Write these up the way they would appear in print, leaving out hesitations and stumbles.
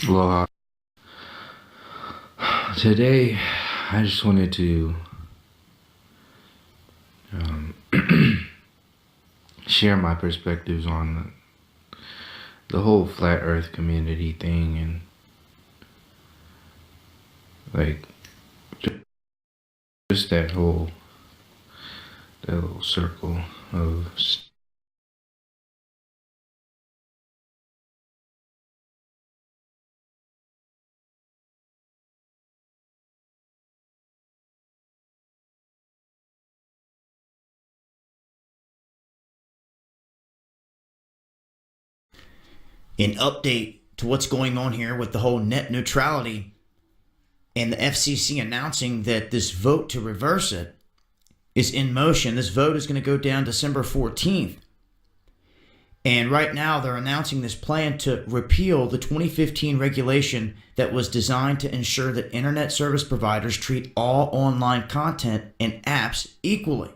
Aloha. Today, I just wanted to um, share my perspectives on the whole flat Earth community thing, and like just that little circle of An update to what's going on here with the whole net neutrality and the FCC announcing that this vote to reverse it is in motion. This vote is going to go down December 14th. And right now, they're announcing this plan to repeal the 2015 regulation that was designed to ensure that internet service providers treat all online content and apps equally.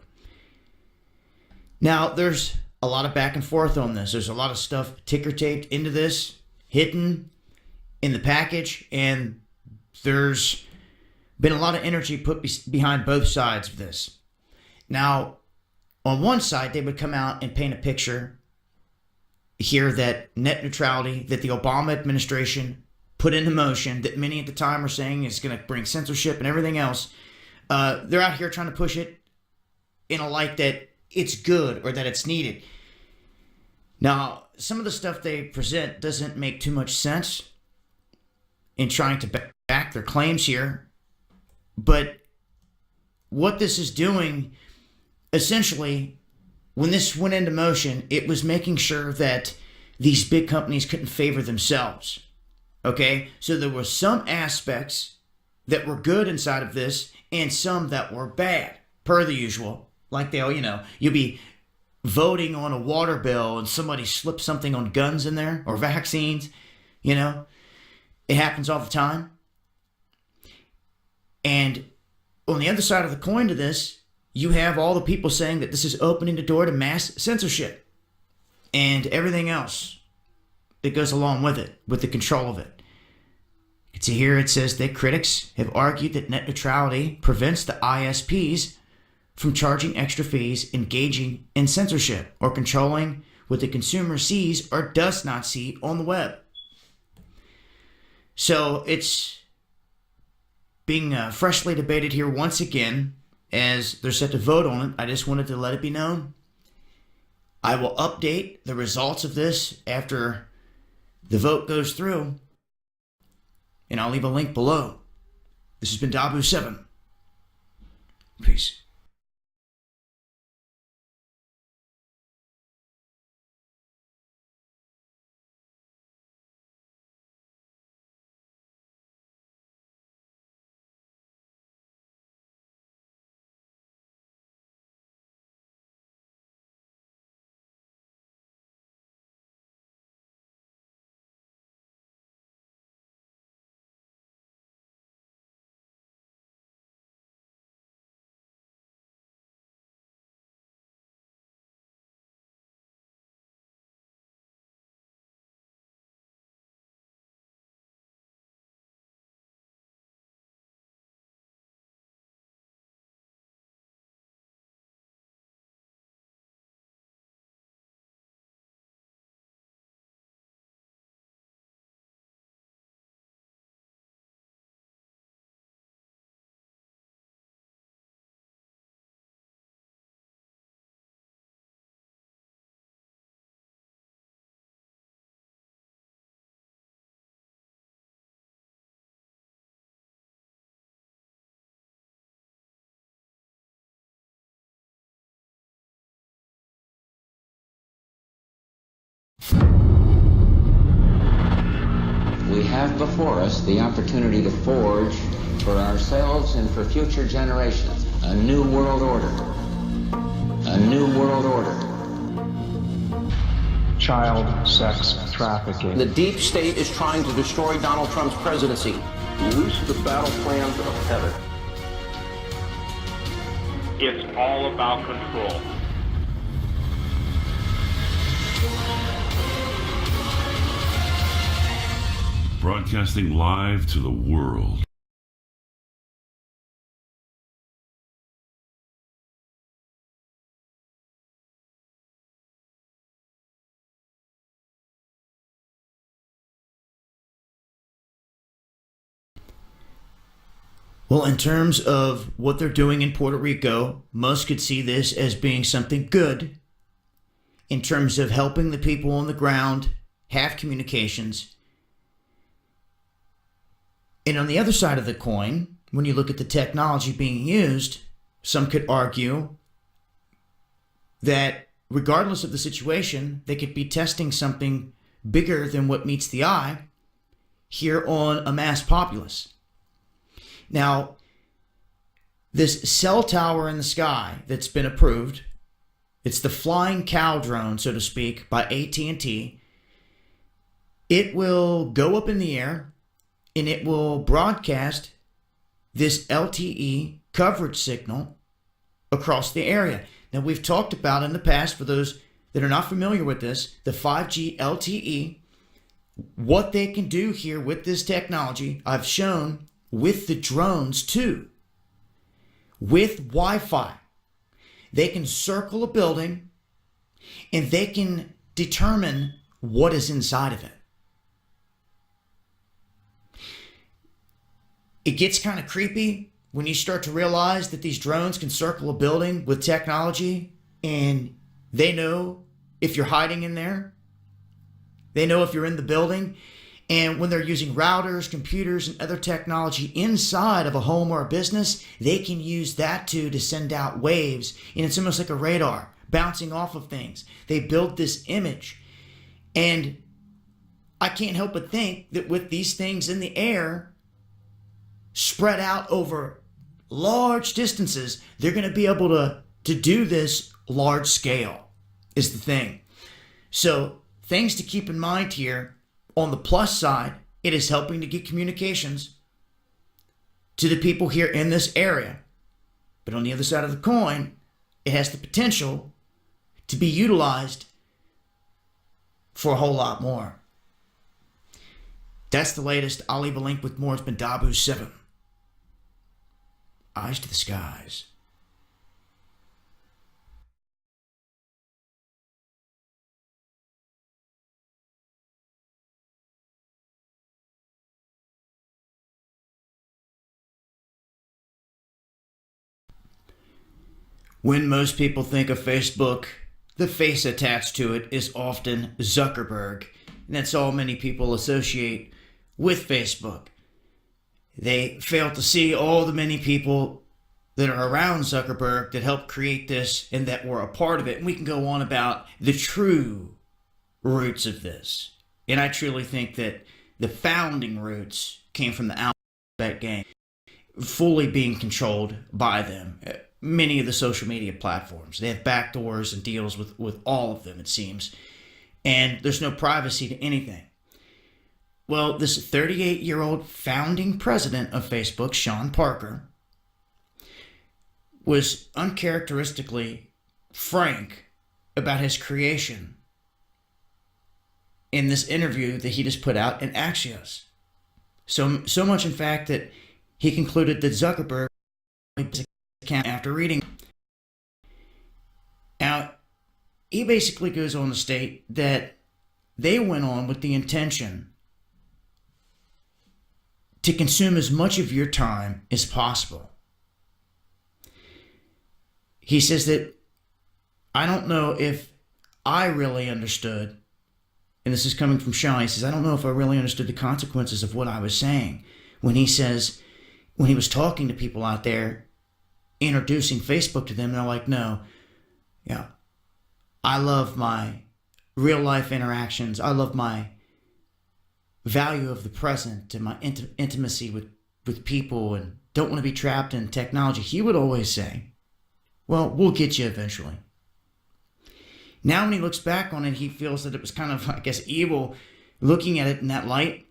Now, there's a lot of back and forth on this. There's a lot of stuff ticker taped into this, hidden in the package, and there's been a lot of energy put behind both sides of this. Now, on one side, they would come out and paint a picture here that net neutrality that the Obama administration put into motion, that many at the time are saying is going to bring censorship and everything else. They're out here trying to push it in a light that it's good or that it's needed. Now, some of the stuff they present doesn't make too much sense in trying to back their claims here. But what this is doing, essentially, when this went into motion, it was making sure that these big companies couldn't favor themselves. Okay? So there were some aspects that were good inside of this and some that were bad, per the usual. Like you'll be voting on a water bill and somebody slips something on guns in there or vaccines. It happens all the time. And on the other side of the coin to this, you have all the people saying that this is opening the door to mass censorship and everything else that goes along with it, with the control of it. It's here it says that critics have argued that net neutrality prevents the ISPs from charging extra fees, engaging in censorship, or controlling what the consumer sees or does not see on the web. So it's being freshly debated here once again as they're set to vote on it. I just wanted to let it be known. I will update the results of this after the vote goes through, and I'll leave a link below. This has been Dabu7. Peace. We have before us the opportunity to forge for ourselves and for future generations a new world order. A new world order. Child sex trafficking. The deep state is trying to destroy Donald Trump's presidency. Loose the battle plans of heaven. It's all about control. broadcasting live to the world. Well, in terms of what they're doing in Puerto Rico, most could see this as being something good in terms of helping the people on the ground have communications. And on the other side of the coin, when you look at the technology being used, some could argue that regardless of the situation, they could be testing something bigger than what meets the eye here on a mass populace. Now, this cell tower in the sky that's been approved, it's the flying cow drone, so to speak, by AT&T. It will go up in the air and it will broadcast this LTE coverage signal across the area. Now, we've talked about in the past, for those that are not familiar with this, the 5G LTE, what they can do here with this technology. I've shown with the drones too. With Wi-Fi, they can circle a building and they can determine what is inside of it. It gets kind of creepy when you start to realize that these drones can circle a building with technology, and they know if you're hiding in there. They know if you're in the building. And when they're using routers, computers, and other technology inside of a home or a business, they can use that too to send out waves. And it's almost like a radar bouncing off of things. They build this image. And I can't help but think that with these things in the air, spread out over large distances, they're going to be able to do this large scale, is the thing. So things to keep in mind here. On the plus side, it is helping to get communications to the people here in this area. But on the other side of the coin, it has the potential to be utilized for a whole lot more. That's the latest. I'll leave a link with more. It's been Dabu7. Eyes to the skies. When most people think of Facebook, the face attached to it is often Zuckerberg. And that's all many people associate with Facebook. They fail to see all the many people that are around Zuckerberg that helped create this and that were a part of it. And we can go on about the true roots of this. And I truly think that the founding roots came from the Alphabet gang, fully being controlled by them. Many of the social media platforms, they have backdoors and deals with all of them, it seems. And there's no privacy to anything. Well, this 38-year-old founding president of Facebook, Sean Parker, was uncharacteristically frank about his creation in this interview that he just put out in Axios. So much, in fact, that he concluded that Zuckerberg after reading. Now, he basically goes on to state that they went on with the intention to consume as much of your time as possible. He says that, I don't know if I really understood, and this is coming from Sean, he says, I don't know if I really understood the consequences of what I was saying. When he says, when he was talking to people out there, introducing Facebook to them, they're like, no, yeah, I love my real life interactions. I love my value of the present and my intimacy with people, and don't want to be trapped in technology. He would always say, well, we'll get you eventually. Now when he looks back on it, he feels that it was kind of, I guess, evil looking at it in that light.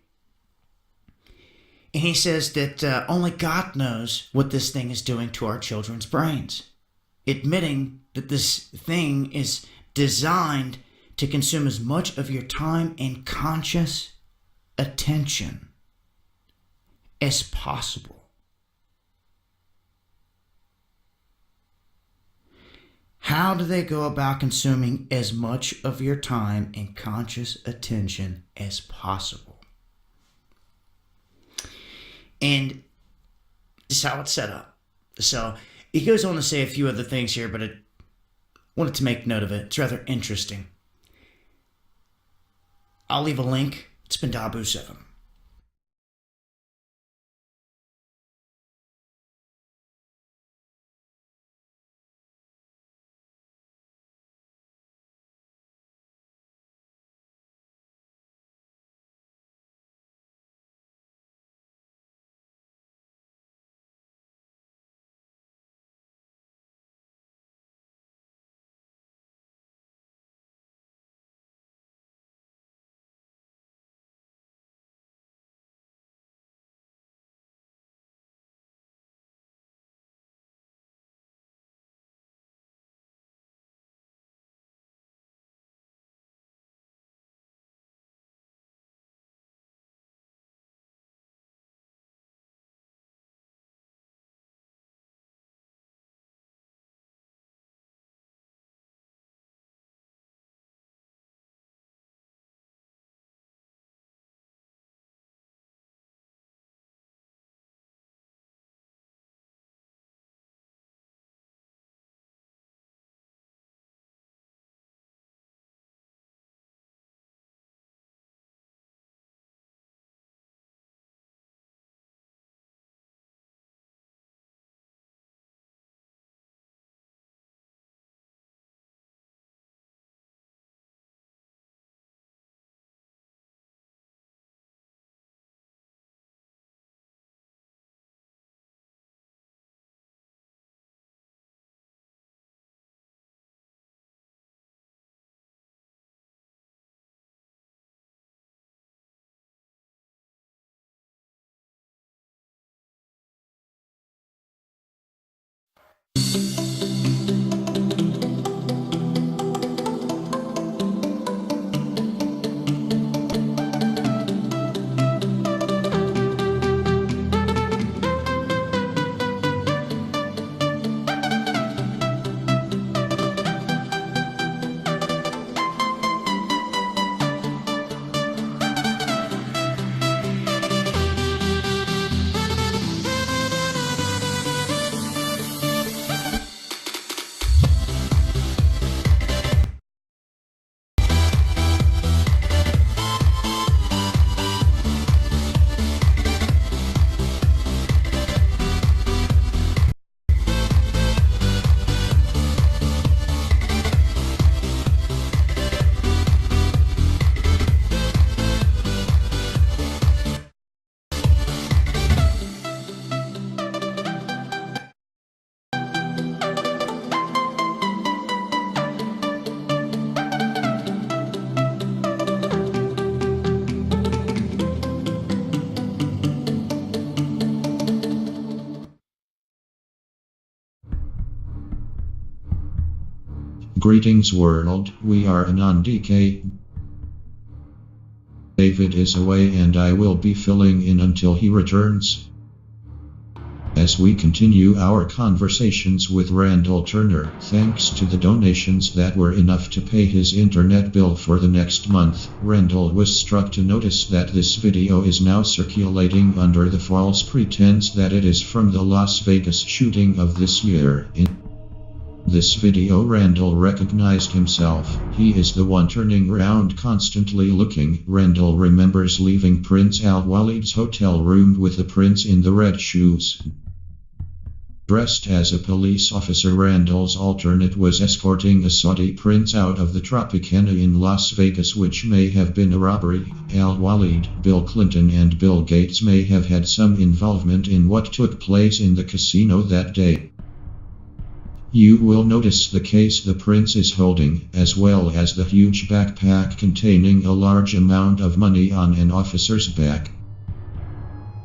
And he says that only God knows what this thing is doing to our children's brains. Admitting that this thing is designed to consume as much of your time and conscious attention as possible. How do they go about consuming as much of your time and conscious attention as possible? And this is how it's set up. So he goes on to say a few other things here, but I wanted to make note of it. It's rather interesting. I'll leave a link. It's been Dabu7. Greetings world, we are Anon DK. David is away and I will be filling in until he returns. As we continue our conversations with Randall Turner, thanks to the donations that were enough to pay his internet bill for the next month, Randall was struck to notice that this video is now circulating under the false pretense that it is from the Las Vegas shooting of this year. In this video, Randall recognized himself. He is the one turning around, constantly looking. Randall remembers leaving Prince Al-Walid's hotel room with the prince in the red shoes. Dressed as a police officer, Randall's alternate was escorting a Saudi prince out of the Tropicana in Las Vegas, which may have been a robbery. Al-Walid, Bill Clinton and Bill Gates may have had some involvement in what took place in the casino that day. You will notice the case the prince is holding, as well as the huge backpack containing a large amount of money on an officer's back.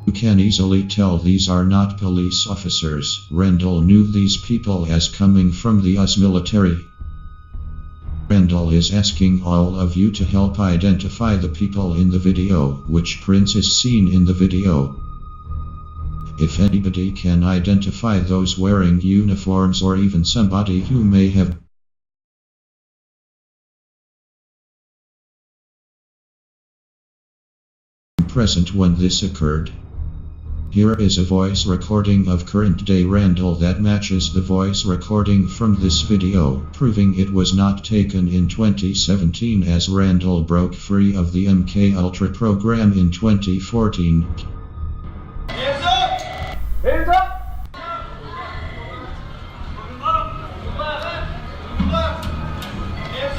You can easily tell these are not police officers. Randall knew these people as coming from the US military. Randall is asking all of you to help identify the people in the video, which prince is seen in the video. If anybody can identify those wearing uniforms or even somebody who may have been present when this occurred. Here is a voice recording of current-day Randall that matches the voice recording from this video, proving it was not taken in 2017 as Randall broke free of the MK Ultra program in 2014. Hands up! Hands up! Hands up! Hands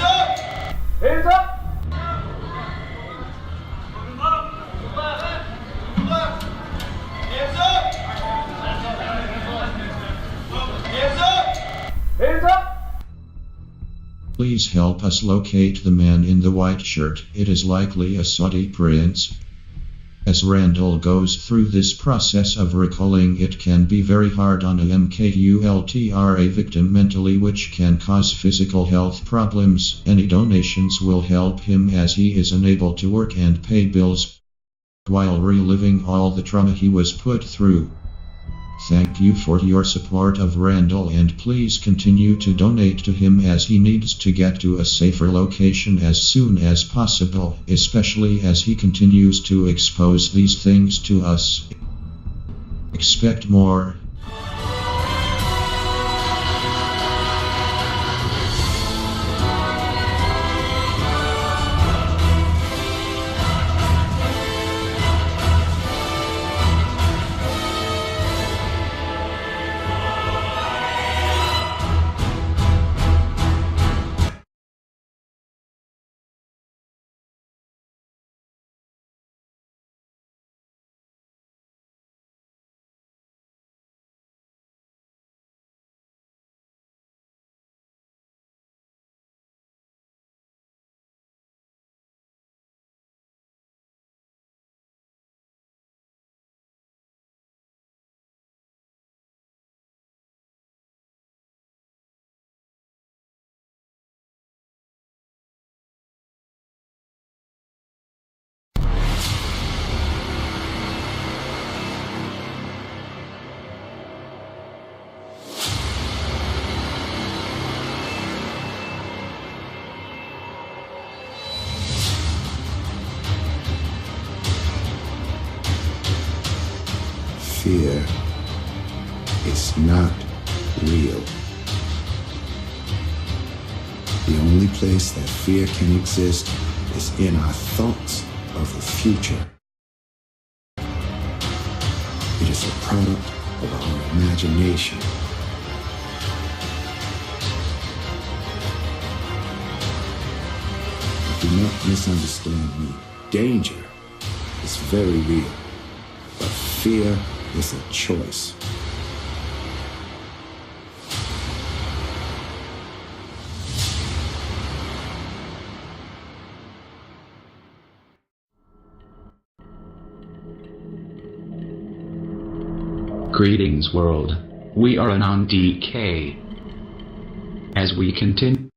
up! Hands up! Please help us locate the man in the white shirt. It is likely a Saudi prince. As Randall goes through this process of recalling, it can be very hard on a MKULTRA victim mentally, which can cause physical health problems. Any donations will help him as he is unable to work and pay bills while reliving all the trauma he was put through. Thank you for your support of Randall, and please continue to donate to him as he needs to get to a safer location as soon as possible, especially as he continues to expose these things to us. Expect more. Fear is not real. The only place that fear can exist is in our thoughts of the future. It is a product of our imagination. Do not misunderstand me. Danger is very real, but fear is a choice. Greetings, world. We are on DK. As we continue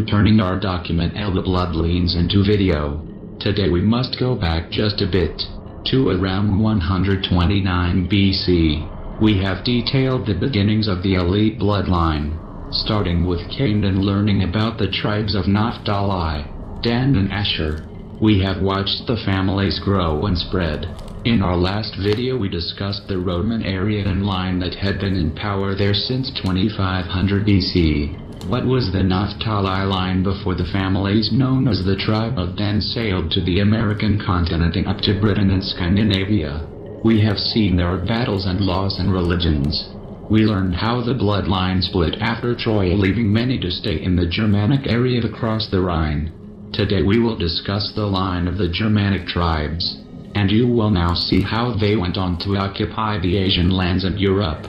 turning our document L the Bloodlines into video, today we must go back just a bit, to around 129 BC. We have detailed the beginnings of the elite bloodline, starting with Cain and learning about the tribes of Naphtali, Dan and Asher. We have watched the families grow and spread. In our last video we discussed the Roman area and line that had been in power there since 2500 BC. What was the Naphtali line before the families known as the tribe of Dan sailed to the American continent and up to Britain and Scandinavia? We have seen their battles and laws and religions. We learned how the bloodline split after Troy, leaving many to stay in the Germanic area across the Rhine. Today we will discuss the line of the Germanic tribes, and you will now see how they went on to occupy the Asian lands and Europe.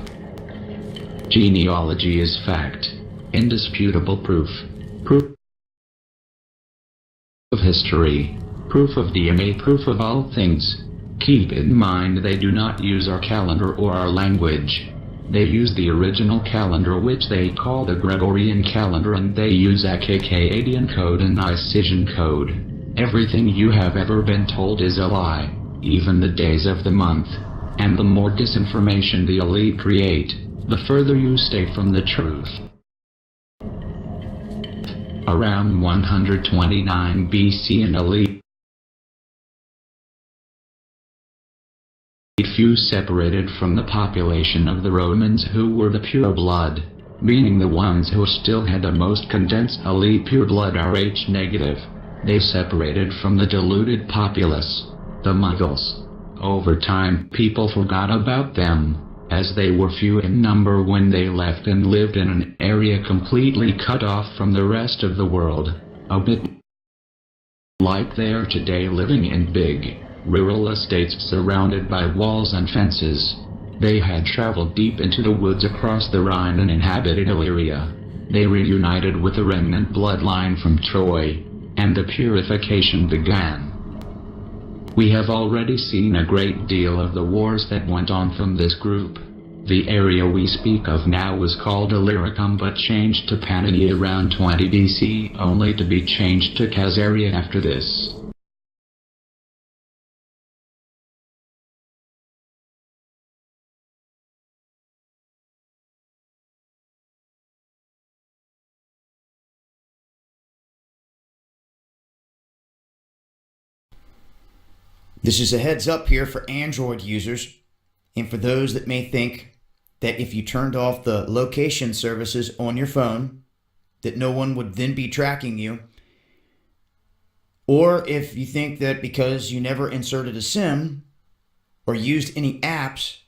Genealogy is fact. Indisputable proof. Proof of history. Proof of DNA. Proof of all things. Keep in mind they do not use our calendar or our language. They use the original calendar, which they call the Gregorian calendar, and they use Akkadian code and Nicesian code. Everything you have ever been told is a lie, even the days of the month. And the more disinformation the elite create, the further you stay from the truth. Around 129 BC, an elite few separated from the population of the Romans, who were the pure blood, meaning the ones who still had the most condensed elite pure blood Rh negative. They separated from the deluded populace, the Muggles. Over time, people forgot about them, as they were few in number when they left and lived in an area completely cut off from the rest of the world, a bit like they are today, living in big, rural estates surrounded by walls and fences. They had traveled deep into the woods across the Rhine and inhabited Illyria. They reunited with the remnant bloodline from Troy, and the purification began. We have already seen a great deal of the wars that went on from this group. The area we speak of now was called Illyricum, but changed to Pannonia around 20 BC, only to be changed to Khazaria after this. This is a heads up here for Android users, and for those that may think that if you turned off the location services on your phone, that no one would then be tracking you. Or if you think that because you never inserted a SIM or used any apps,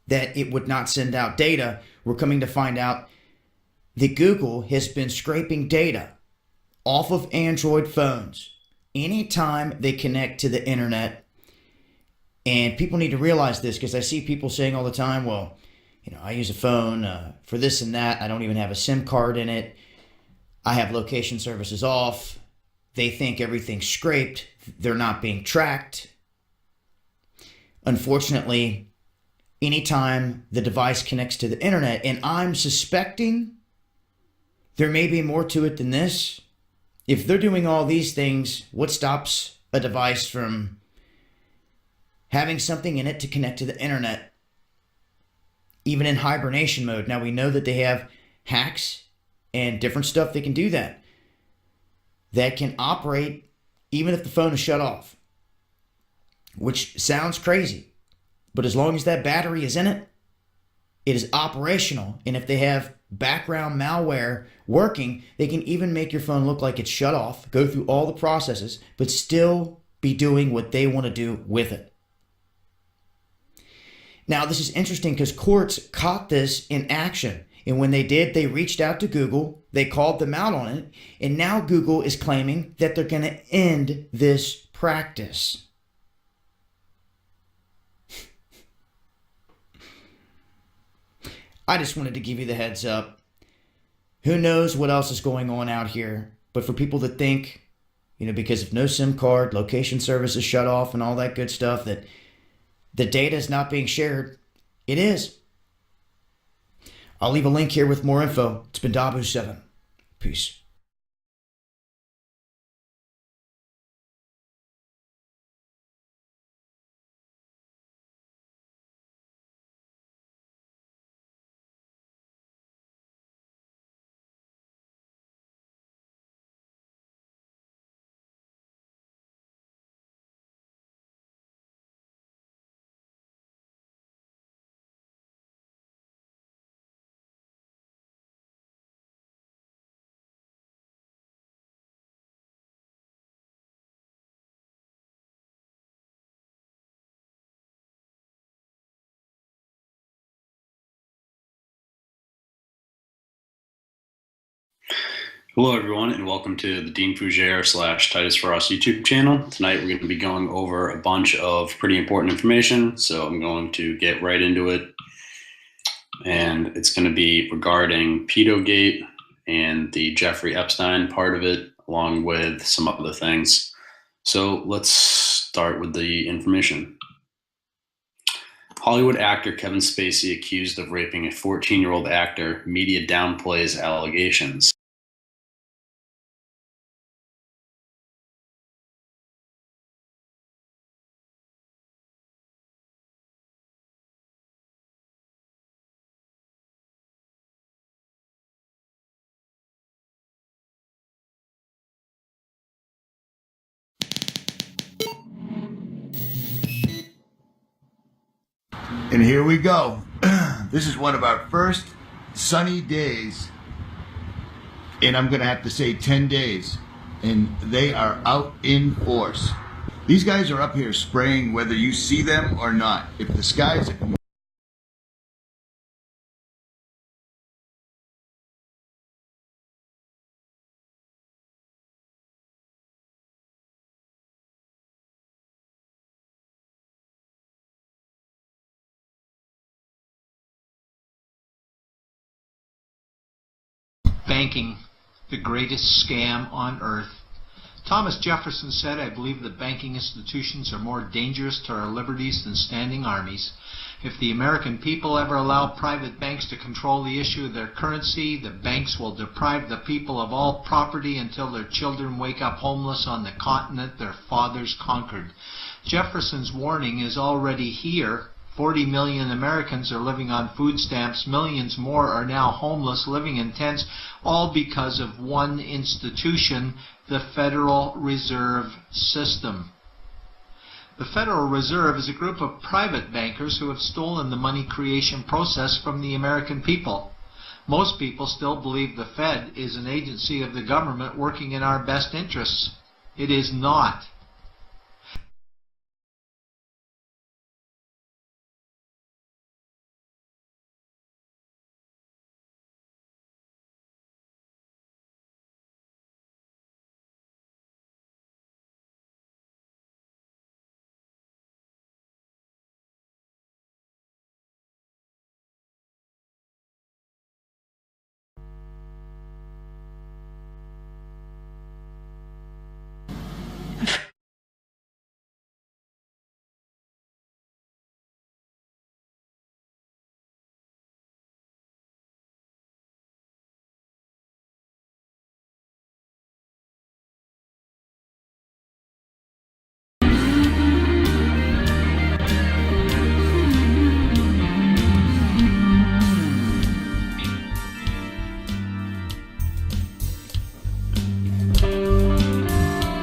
that it would not send out data. We're coming to find out that Google has been scraping data off of Android phones anytime they connect to the internet. And people need to realize this, because I see people saying all the time, well, I use a phone for this and that. I don't even have a SIM card in it. I have location services off. They think everything's scraped. They're not being tracked. Unfortunately, anytime the device connects to the internet, and I'm suspecting there may be more to it than this. If they're doing all these things, what stops a device from having something in it to connect to the internet, even in hibernation mode? Now, we know that they have hacks and different stuff that can do that can operate even if the phone is shut off, which sounds crazy. But as long as that battery is in it, it is operational. And if they have background malware working, they can even make your phone look like it's shut off, go through all the processes, but still be doing what they want to do with it. Now, this is interesting because courts caught this in action. And when they did, they reached out to Google, they called them out on it, and now Google is claiming that they're going to end this practice. I just wanted to give you the heads up. Who knows what else is going on out here? But for people that think, because of no SIM card, location services shut off, and all that good stuff, that the data is not being shared, it is. I'll leave a link here with more info. It's been Dabu7. Peace. Hello, everyone, and welcome to the Dean Fougere / Titus Frost YouTube channel. Tonight, we're going to be going over a bunch of pretty important information, so I'm going to get right into it. And it's going to be regarding Pedogate and the Jeffrey Epstein part of it, along with some other things. So let's start with the information. Hollywood actor Kevin Spacey accused of raping a 14-year-old actor. Media downplays allegations. And here we go. This is one of our first sunny days. And I'm going to have to say 10 days. And they are out in force. These guys are up here spraying whether you see them or not. If the skies... Banking, the greatest scam on earth. Thomas Jefferson said, "I believe that banking institutions are more dangerous to our liberties than standing armies. If the American people ever allow private banks to control the issue of their currency, the banks will deprive the people of all property until their children wake up homeless on the continent their fathers conquered." Jefferson's warning is already here. 40 million Americans are living on food stamps. Millions more are now homeless, living in tents, all because of one institution, the Federal Reserve System. The Federal Reserve is a group of private bankers who have stolen the money creation process from the American people. Most people still believe the Fed is an agency of the government working in our best interests. It is not.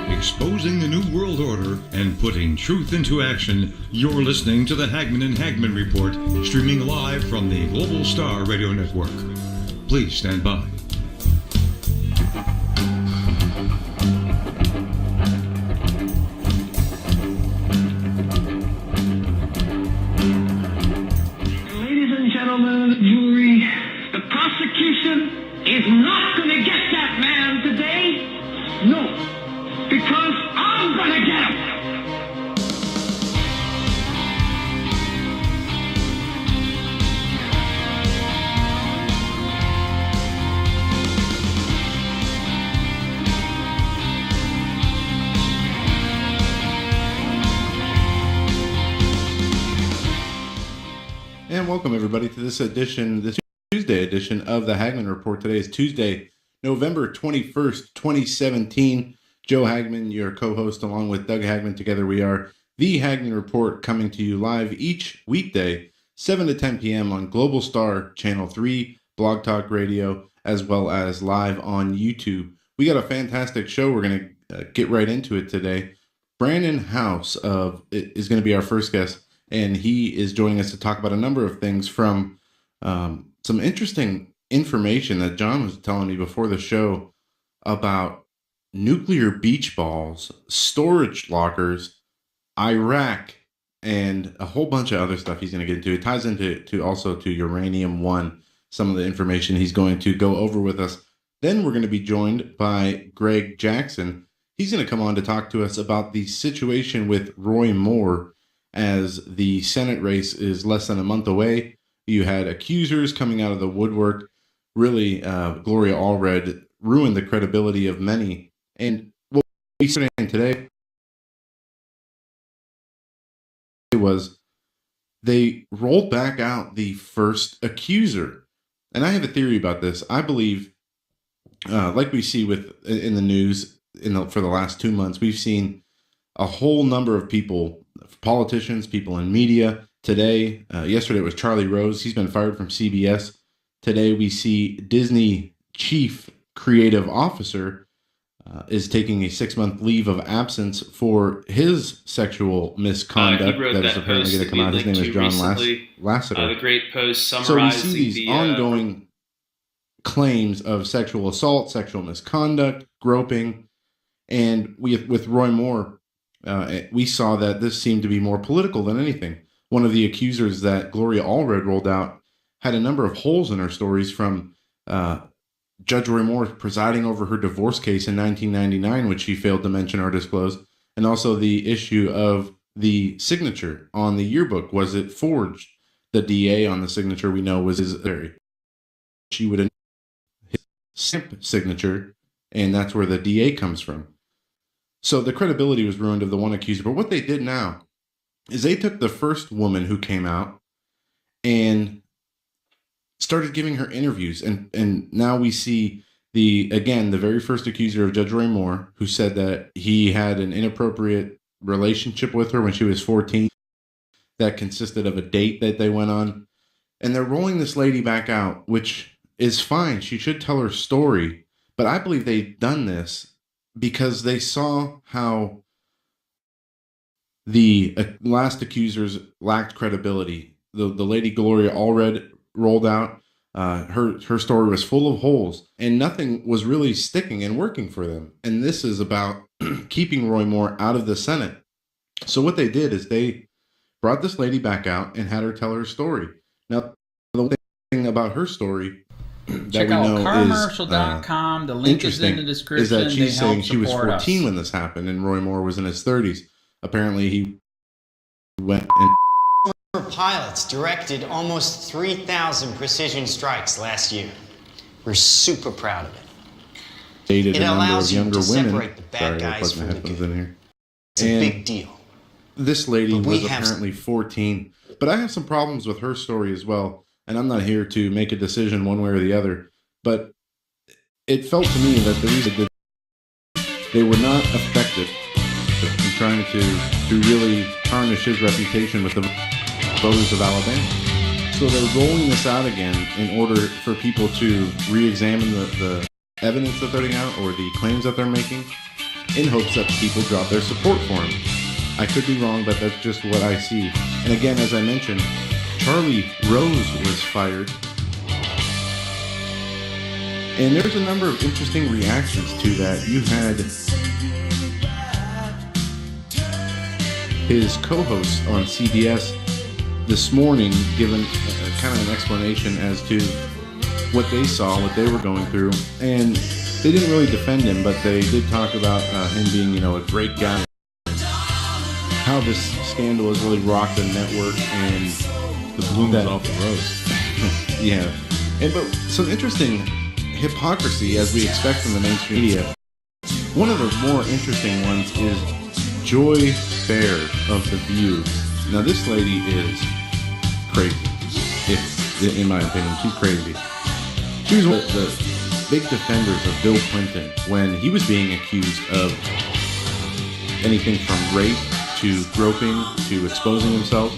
Exposing the New World Order and putting truth into action, you're listening to the Hagman and Hagman Report, streaming live from the Global Star Radio Network. Please stand by. Ladies and gentlemen of the jury, the prosecution is not going to get that man today. No. Because I'm gonna get him! And welcome everybody to this edition, the Tuesday edition of the Hagman Report. Today is Tuesday, November 21st, 2017. Joe Hagman, your co-host, along with Doug Hagman. Together we are the Hagman Report, coming to you live each weekday, 7 to 10 p.m. on Global Star Channel 3, Blog Talk Radio, as well as live on YouTube. We got a fantastic show. We're going to get right into it today. Brandon House is going to be our first guest, and he is joining us to talk about a number of things, from some interesting information that John was telling me before the show about nuclear beach balls, storage lockers, Iraq, and a whole bunch of other stuff he's going to get into. It ties into also to Uranium One, some of the information he's going to go over with us. Then we're going to be joined by Greg Jackson. He's going to come on to talk to us about the situation with Roy Moore, as the Senate race is less than a month away. You had accusers coming out of the woodwork. Really, Gloria Allred ruined the credibility of many. And what we started today was they rolled back out the first accuser. And I have a theory about this. I believe, like we see in the news for the last 2 months, we've seen a whole number of people, politicians, people in media. Today, yesterday it was Charlie Rose. He's been fired from CBS. Today we see Disney chief creative officer is taking a 6-month leave of absence for his sexual misconduct that is apparently going to come out. His name is John Lasseter. The great post So we summarizing see these ongoing claims of sexual assault, sexual misconduct, groping, and with Roy Moore, we saw that this seemed to be more political than anything. One of the accusers that Gloria Allred rolled out had a number of holes in her stories, from Judge Roy Moore presiding over her divorce case in 1999, which she failed to mention or disclose, and also the issue of the signature on the yearbook. Was it forged? The DA on the signature, we know, was his. She would have his stamp signature, and that's where the DA comes from. So the credibility was ruined of the one accuser. But what they did now is they took the first woman who came out and started giving her interviews. And now we see the very first accuser of Judge Roy Moore, who said that he had an inappropriate relationship with her when she was 14 that consisted of a date that they went on. And they're rolling this lady back out, which is fine. She should tell her story. But I believe they've done this because they saw how the last accusers lacked credibility. The lady Gloria Allred rolled out. Her story was full of holes, and nothing was really sticking and working for them. And this is about keeping Roy Moore out of the Senate. So what they did is they brought this lady back out and had her tell her story. Now, the thing about her story that Check we out know carmercial.com. The link is in the description. Is that she's They help saying she was support 14 us. when this happened, and Roy Moore was in his 30s. Apparently, he went and Pilots directed almost 3,000 precision strikes last year. We're super proud of it. dated It a number of allows you younger to women. separate the bad Sorry, I guys plugged my from the headphones good. in here. It's a big deal. This lady But we was have- apparently 14, but I have some problems with her story as well. And I'm not here to make a decision one way or the other, but it felt to me that the reason that they were not effective in trying to really tarnish his reputation with the voters of Alabama. So they're rolling this out again in order for people to re-examine the evidence that they're putting out or the claims that they're making in hopes that people drop their support for him. I could be wrong, but that's just what I see. And again, as I mentioned, Charlie Rose was fired. And there's a number of interesting reactions to that. You had his co-host on CBS this morning giving kind of an explanation as to what they saw, what they were going through. And they didn't really defend him, but they did talk about him being, a great guy. How this scandal has really rocked the network and the bloom's off the road. Yeah. But some interesting hypocrisy, as we expect from the mainstream media. One of the more interesting ones is Joy Behar of The View. Now, this lady is crazy. In my opinion, she's crazy. She was one of the big defenders of Bill Clinton when he was being accused of anything from rape to groping to exposing himself.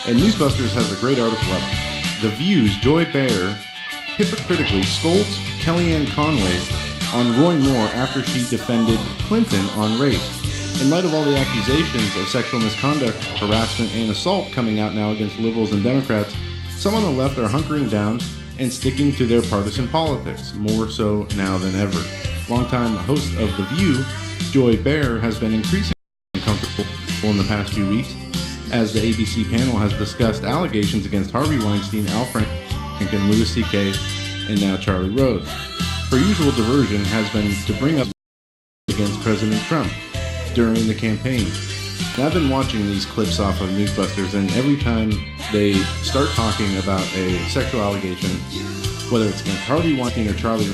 And Newsbusters has a great article up. The View's Joy Behar hypocritically scolds Kellyanne Conway on Roy Moore after she defended Clinton on rape. In light of all the accusations of sexual misconduct, harassment, and assault coming out now against liberals and Democrats, some on the left are hunkering down and sticking to their partisan politics, more so now than ever. Longtime host of The View, Joy Behar, has been increasingly uncomfortable in the past few weeks as the ABC panel has discussed allegations against Harvey Weinstein, Al Franken, Louis C.K., and now Charlie Rose. Her usual diversion has been to bring up against President Trump during the campaign. And I've been watching these clips off of Newsbusters, and every time they start talking about a sexual allegation, whether it's against Harvey Weinstein or Charlie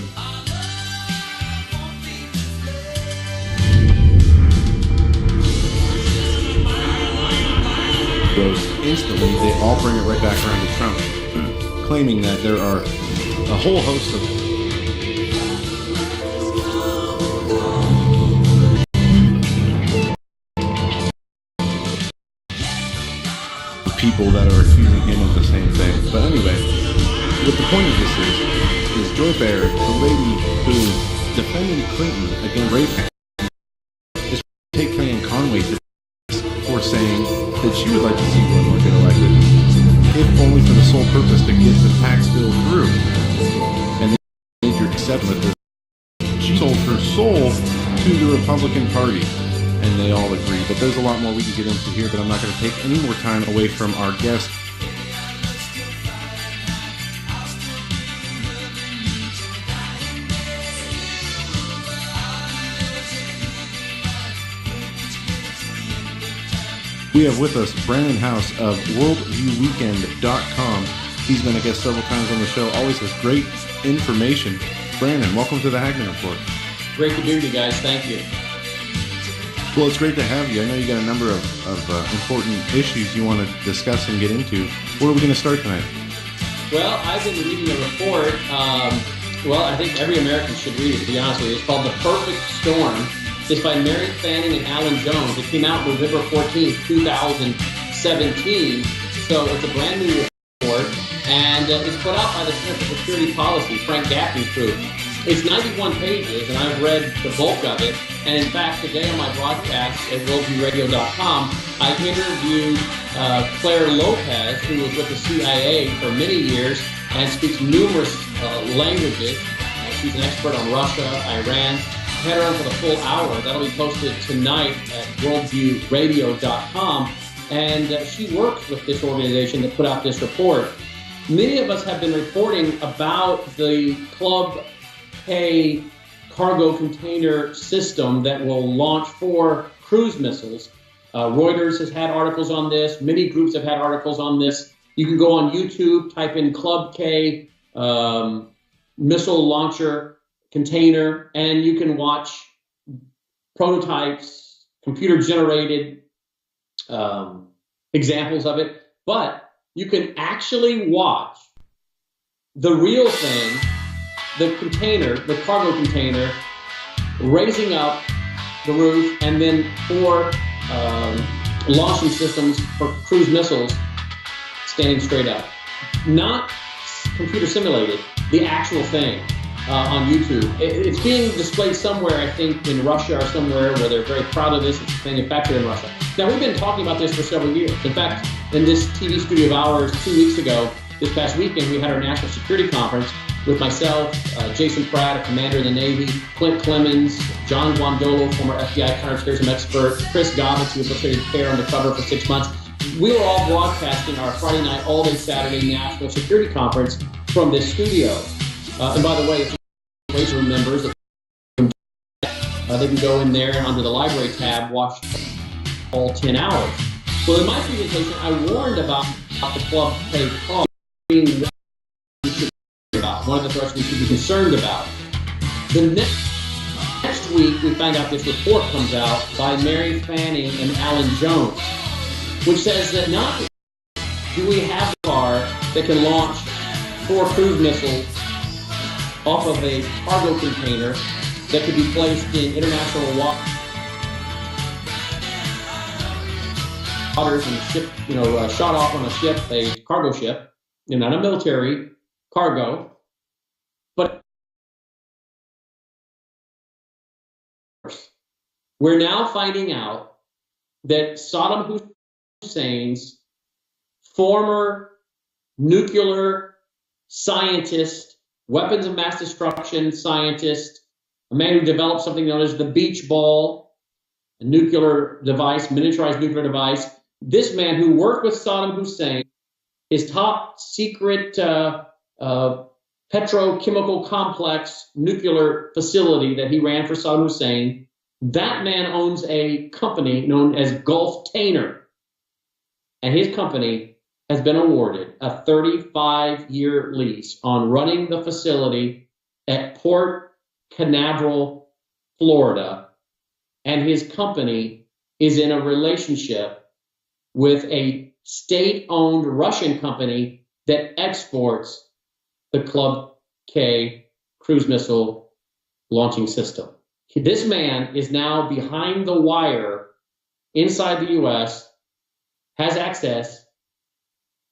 Rose, instantly they all bring it right back around to Trump, claiming that there are a whole host of people that are accusing him of the same thing. But anyway, what the point of this is Joy Behar, the lady who defended Clinton against rape, is take Kellyanne Conway to for saying that she would like to see Glenn get elected, if only for the sole purpose to get the tax bill through. And they made your acceptance that she sold her soul to the Republican Party. And they all agree. But there's a lot more we can get into here, but I'm not going to take any more time away from our guest. We have with us Brandon House of WorldViewWeekend.com. He's been a guest several times on the show, always has great information. Brandon, welcome to the Hagmann Report. Great to be with you guys. Thank you. Well, it's great to have you. I know you got a number of important issues you want to discuss and get into. Where are we going to start tonight? Well, I've been reading a report. I think every American should read it, to be honest with you. It's called The Perfect Storm. It's by Mary Fanning and Alan Jones. It came out November 14th, 2017. So it's a brand new report. And it's put out by the Center for Security Policy, Frank Gaffney's group. It's 91 pages, and I've read the bulk of it. And in fact, today on my broadcast at worldviewradio.com, I interviewed Claire Lopez, who was with the CIA for many years and speaks numerous languages. She's an expert on Russia, Iran. I had her on for the full hour. That'll be posted tonight at worldviewradio.com. And she works with this organization that put out this report. Many of us have been reporting about the Club K cargo container system that will launch 4 cruise missiles. Reuters has had articles on this. Many groups have had articles on this. You can go on YouTube, type in Club K missile launcher container, and you can watch prototypes, computer-generated examples of it. But you can actually watch the real thing, the container, the cargo container, raising up the roof, and then 4 launching systems for cruise missiles standing straight up. Not computer simulated, the actual thing on YouTube. It's being displayed somewhere, I think, in Russia or somewhere where they're very proud of this. It's manufactured in Russia. Now, we've been talking about this for several years. In fact, in this TV studio of ours 2 weeks ago, this past weekend, we had our National Security Conference with myself, Jason Pratt, a commander in the Navy, Clint Clemens, John Guandolo, former FBI counterterrorism expert, Chris Gobbins, who was located care on the cover for 6 months. We were all broadcasting our Friday night, all-day Saturday National Security Conference from this studio. And by the way, if you room members, they can go in there and under the library tab, watch all 10 hours. Well, in my presentation, I warned about the Club K call being one of the threats we should be concerned about. The next week, we find out this report comes out by Mary Fanning and Alan Jones, which says that not do we have a car that can launch 4 cruise missiles off of a cargo container that could be placed in international waters and ship, shot off on a ship, a cargo ship, not a military cargo, but we're now finding out that Saddam Hussein's former nuclear scientist, weapons of mass destruction scientist, a man who developed something known as the beach ball, a nuclear device, miniaturized nuclear device. This man who worked with Saddam Hussein, his top secret petrochemical complex nuclear facility that he ran for Saddam Hussein, that man owns a company known as Gulf Tainer. And his company has been awarded a 35-year lease on running the facility at Port Canaveral, Florida. And his company is in a relationship with a state-owned Russian company that exports the Club K cruise missile launching system. This man is now behind the wire inside the U.S., has access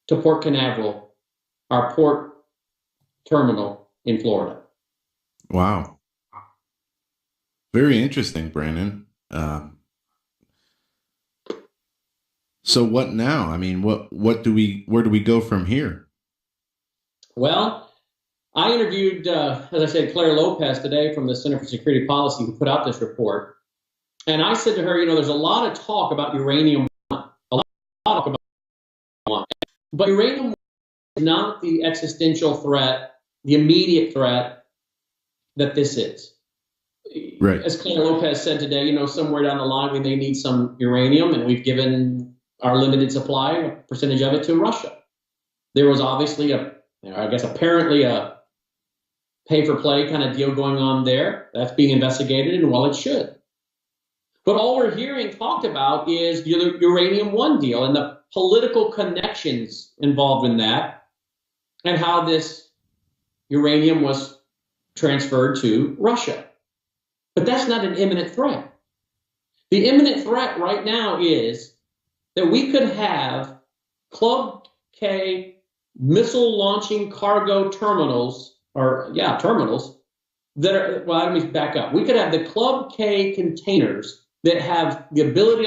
to Port Canaveral, our port terminal in Florida. Wow. Very interesting, Brandon. So what now? I mean, where do we go from here? Well, I interviewed, as I said, Claire Lopez today from the Center for Security Policy, who put out this report. And I said to her, there's a lot of talk about uranium, a lot of talk about, but uranium is not the existential threat, the immediate threat that this is. Right. As Claire Lopez said today, somewhere down the line we may need some uranium, and we've given our limited supply, a percentage of it, to Russia. There was obviously apparently a pay-for-play kind of deal going on there. That's being investigated, and well, it should. But all we're hearing talked about is the Uranium One deal and the political connections involved in that, and how this uranium was transferred to Russia. But that's not an imminent threat. The imminent threat right now is that we could have Club K missile launching cargo terminals, terminals that are, well, let me back up. We could have the Club K containers that have the ability